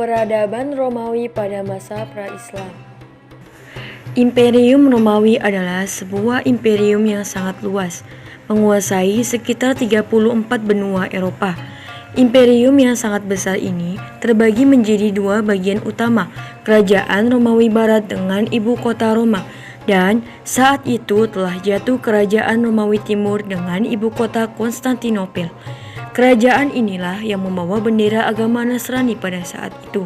Peradaban Romawi pada masa pra-Islam. Imperium Romawi adalah sebuah imperium yang sangat luas, menguasai sekitar 34 benua Eropa. Imperium yang sangat besar ini terbagi menjadi dua bagian utama, Kerajaan Romawi Barat dengan ibu kota Roma, dan saat itu telah jatuh Kerajaan Romawi Timur dengan ibu kota Konstantinopel. Kerajaan inilah yang membawa bendera agama Nasrani pada saat itu.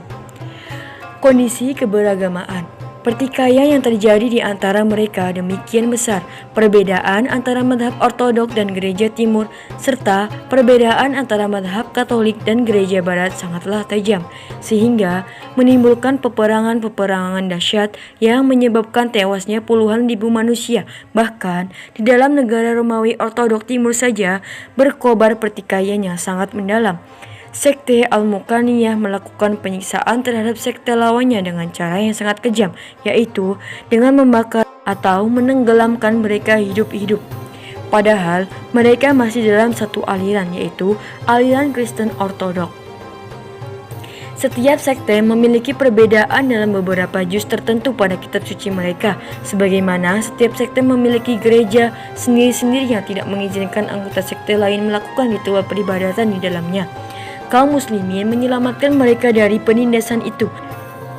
Kondisi keberagamaan. Pertikaian yang terjadi di antara mereka demikian besar, perbedaan antara mazhab ortodok dan gereja timur, serta perbedaan antara mazhab katolik dan gereja barat sangatlah tajam, sehingga menimbulkan peperangan-peperangan dahsyat yang menyebabkan tewasnya puluhan ribu manusia. Bahkan di dalam negara Romawi ortodok timur saja berkobar pertikaian yang sangat mendalam. Sekte Al-Muqaniyah melakukan penyiksaan terhadap sekte lawannya dengan cara yang sangat kejam, yaitu dengan membakar atau menenggelamkan mereka hidup-hidup. Padahal mereka masih dalam satu aliran, yaitu aliran Kristen Ortodok. Setiap sekte memiliki perbedaan dalam beberapa juz tertentu pada kitab suci mereka, sebagaimana setiap sekte memiliki gereja sendiri-sendiri yang tidak mengizinkan anggota sekte lain melakukan ritual peribadatan di dalamnya. Kaum muslimin menyelamatkan mereka dari penindasan itu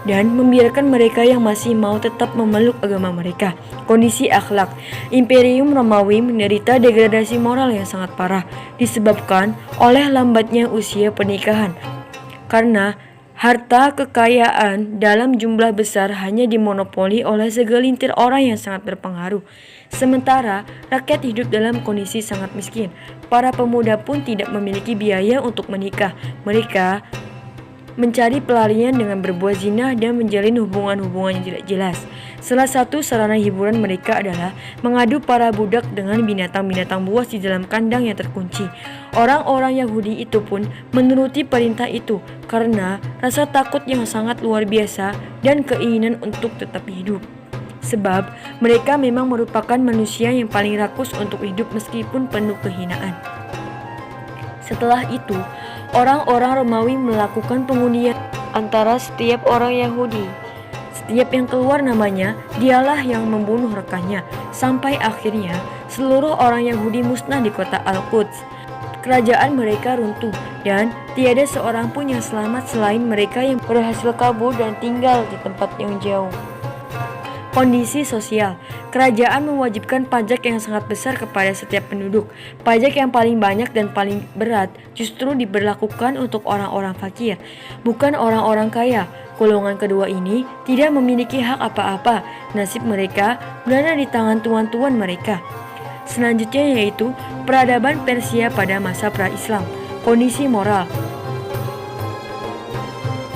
dan membiarkan mereka yang masih mau tetap memeluk agama mereka. Kondisi akhlak. Imperium Romawi menderita degradasi moral yang sangat parah disebabkan oleh lambatnya usia pernikahan. Karena harta kekayaan dalam jumlah besar hanya dimonopoli oleh segelintir orang yang sangat berpengaruh. Sementara rakyat hidup dalam kondisi sangat miskin. Para pemuda pun tidak memiliki biaya untuk menikah. Mereka mencari pelarian dengan berbuat zina dan menjalin hubungan-hubungan yang tidak jelas. Salah satu sarana hiburan mereka adalah mengadu para budak dengan binatang-binatang buas di dalam kandang yang terkunci. Orang-orang Yahudi itu pun menuruti perintah itu karena rasa takut yang sangat luar biasa dan keinginan untuk tetap hidup. Sebab mereka memang merupakan manusia yang paling rakus untuk hidup meskipun penuh kehinaan. Setelah itu, orang-orang Romawi melakukan pengundian antara setiap orang Yahudi. Setiap yang keluar namanya, dialah yang membunuh rekannya. Sampai akhirnya, seluruh orang Yahudi musnah di kota Al-Quds. Kerajaan mereka runtuh dan tiada seorang pun yang selamat selain mereka yang berhasil kabur dan tinggal di tempat yang jauh. Kondisi sosial. Kerajaan mewajibkan pajak yang sangat besar kepada setiap penduduk. Pajak yang paling banyak dan paling berat justru diberlakukan untuk orang-orang fakir, bukan orang-orang kaya. Golongan kedua ini tidak memiliki hak apa-apa. Nasib mereka berada di tangan tuan-tuan mereka. Selanjutnya yaitu peradaban Persia pada masa pra-Islam. Kondisi moral.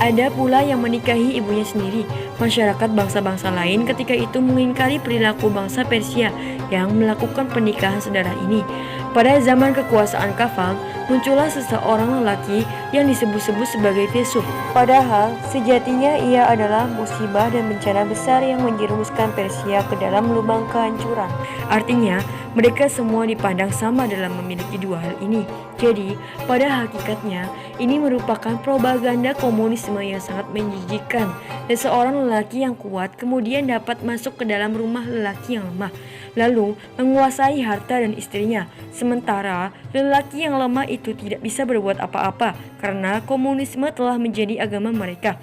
Ada pula yang menikahi ibunya sendiri. Masyarakat bangsa-bangsa lain ketika itu mengingkari perilaku bangsa Persia yang melakukan pernikahan saudara ini. Pada zaman kekuasaan Kafal, muncullah seseorang lelaki yang disebut-sebut sebagai filsuf. Padahal sejatinya ia adalah musibah dan bencana besar yang menjerumuskan Persia ke dalam lubang kehancuran. Artinya, mereka semua dipandang sama dalam memiliki dua hal ini. Jadi, pada hakikatnya, ini merupakan propaganda komunisme yang sangat menjijikkan. Seseorang lelaki yang kuat kemudian dapat masuk ke dalam rumah lelaki yang lemah, lalu menguasai harta dan istrinya. Sementara lelaki yang lemah itu tidak bisa berbuat apa-apa karena komunisme telah menjadi agama mereka.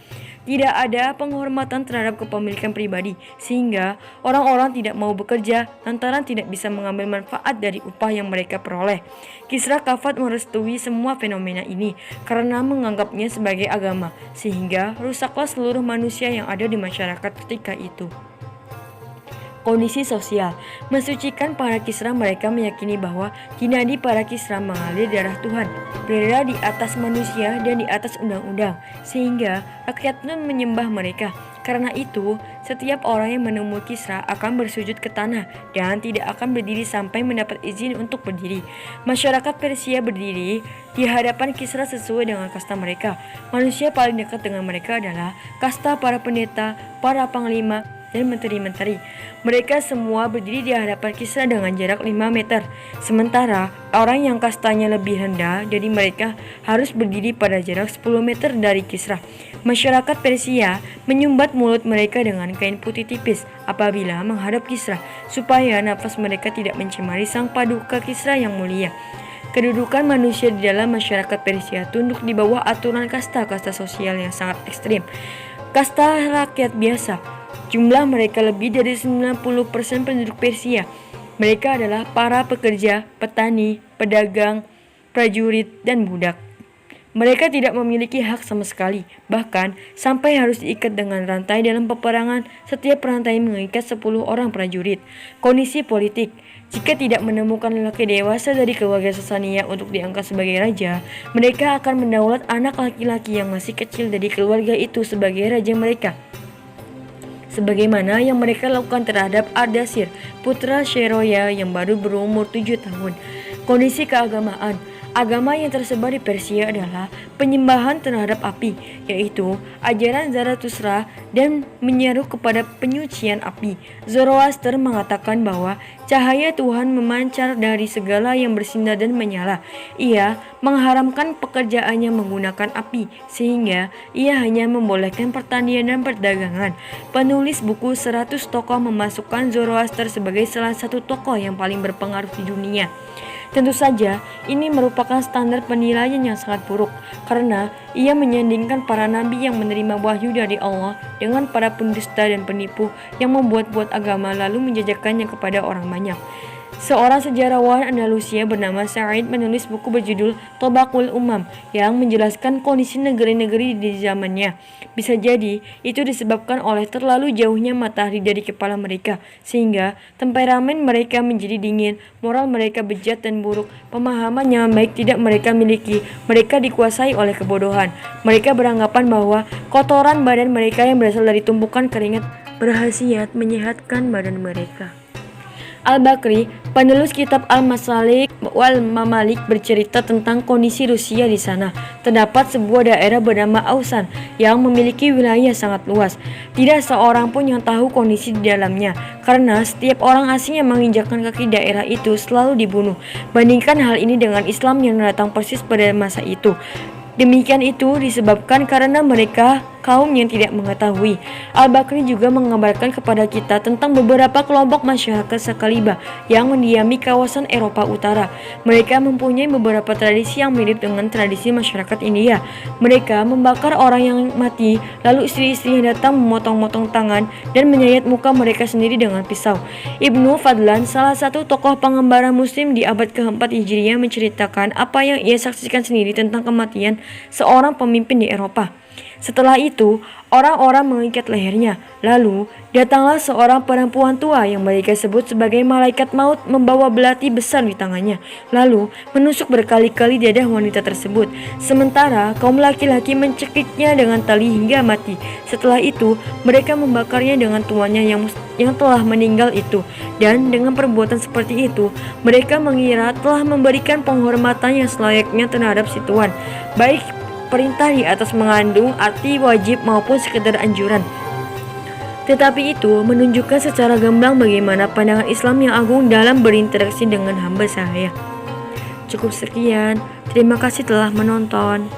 Tidak ada penghormatan terhadap kepemilikan pribadi, sehingga orang-orang tidak mau bekerja lantaran tidak bisa mengambil manfaat dari upah yang mereka peroleh. Kisra Kafat merestui semua fenomena ini karena menganggapnya sebagai agama, sehingga rusaklah seluruh manusia yang ada di masyarakat ketika itu. Kondisi sosial. Mensucikan para Kisra, mereka meyakini bahwa kinadi para Kisra mengalir darah Tuhan, berada di atas manusia dan di atas undang-undang, sehingga rakyat pun menyembah mereka. Karena itu, setiap orang yang menemui Kisra akan bersujud ke tanah dan tidak akan berdiri sampai mendapat izin untuk berdiri. Masyarakat Persia berdiri di hadapan Kisra sesuai dengan kasta mereka. Manusia paling dekat dengan mereka adalah kasta para pendeta, para panglima, dan menteri-menteri. Mereka semua berdiri di hadapan Kisra dengan jarak 5 meter. Sementara orang yang kastanya lebih rendah dari mereka harus berdiri pada jarak 10 meter dari Kisra. Masyarakat Persia menyumbat mulut mereka dengan kain putih tipis apabila menghadap Kisra, supaya nafas mereka tidak mencemari sang paduka Kisra yang mulia. Kedudukan manusia di dalam masyarakat Persia tunduk di bawah aturan kasta-kasta sosial yang sangat ekstrim. Kasta rakyat biasa, jumlah mereka lebih dari 90% penduduk Persia. Mereka adalah para pekerja, petani, pedagang, prajurit, dan budak. Mereka tidak memiliki hak sama sekali, bahkan sampai harus diikat dengan rantai dalam peperangan. Setiap rantai mengikat 10 orang prajurit. Kondisi politik: jika tidak menemukan lelaki dewasa dari keluarga Sasania untuk diangkat sebagai raja, mereka akan mendaulat anak laki-laki yang masih kecil dari keluarga itu sebagai raja mereka, sebagaimana yang mereka lakukan terhadap Ardashir, putra Sheroya yang baru berumur 7 tahun. Kondisi keagamaan: agama yang tersebar di Persia adalah penyembahan terhadap api, yaitu ajaran Zarathustra dan menyeru kepada penyucian api. Zoroaster mengatakan bahwa cahaya Tuhan memancar dari segala yang bersinar dan menyala. Ia mengharamkan pekerjaannya menggunakan api, sehingga ia hanya membolehkan pertanian dan perdagangan. Penulis buku 100 tokoh memasukkan Zoroaster sebagai salah satu tokoh yang paling berpengaruh di dunia. Tentu saja, ini merupakan standar penilaian yang sangat buruk, karena ia menyandingkan para nabi yang menerima wahyu dari Allah dengan para pendusta dan penipu yang membuat-buat agama lalu menjajakannya kepada orang banyak. Seorang sejarawan Andalusia bernama Sa'id menulis buku berjudul Tobaqul Umam yang menjelaskan kondisi negeri-negeri di zamannya. Bisa jadi itu disebabkan oleh terlalu jauhnya matahari dari kepala mereka, sehingga temperamen mereka menjadi dingin, moral mereka bejat dan buruk, pemahaman yang baik tidak mereka miliki, mereka dikuasai oleh kebodohan. Mereka beranggapan bahwa kotoran badan mereka yang berasal dari tumpukan keringat berhasiat menyehatkan badan mereka. Al-Bakri, penulis kitab Al-Masalik wal Mamalik, bercerita tentang kondisi Rusia di sana. Terdapat sebuah daerah bernama Ausan yang memiliki wilayah sangat luas. Tidak seorang pun yang tahu kondisi di dalamnya, karena setiap orang asing yang menginjakkan kaki daerah itu selalu dibunuh. Bandingkan hal ini dengan Islam yang datang persis pada masa itu. Demikian itu disebabkan karena mereka kaum yang tidak mengetahui. Al-Bakri juga mengabarkan kepada kita tentang beberapa kelompok masyarakat Sakaliba yang mendiami kawasan Eropa Utara. Mereka mempunyai beberapa tradisi yang mirip dengan tradisi masyarakat India. Mereka membakar orang yang mati, lalu istri-istri yang datang memotong-motong tangan dan menyayat muka mereka sendiri dengan pisau. Ibnu Fadlan, salah satu tokoh pengembara muslim di abad ke-4 Hijriah, menceritakan apa yang ia saksikan sendiri tentang kematian seorang pemimpin di Eropa. Setelah itu, orang-orang mengikat lehernya. Lalu, datanglah seorang perempuan tua yang mereka sebut sebagai malaikat maut membawa belati besar di tangannya. Lalu, menusuk berkali-kali dadah wanita tersebut. Sementara, kaum laki-laki mencekiknya dengan tali hingga mati. Setelah itu, mereka membakarnya dengan tuannya yang telah meninggal itu. Dan dengan perbuatan seperti itu, mereka mengira telah memberikan penghormatan yang selayaknya terhadap si tuan. Baik perintah di atas mengandung arti wajib maupun sekedar anjuran. Tetapi itu menunjukkan secara gamblang bagaimana pandangan Islam yang agung dalam berinteraksi dengan hamba sahaya. Cukup sekian, terima kasih telah menonton.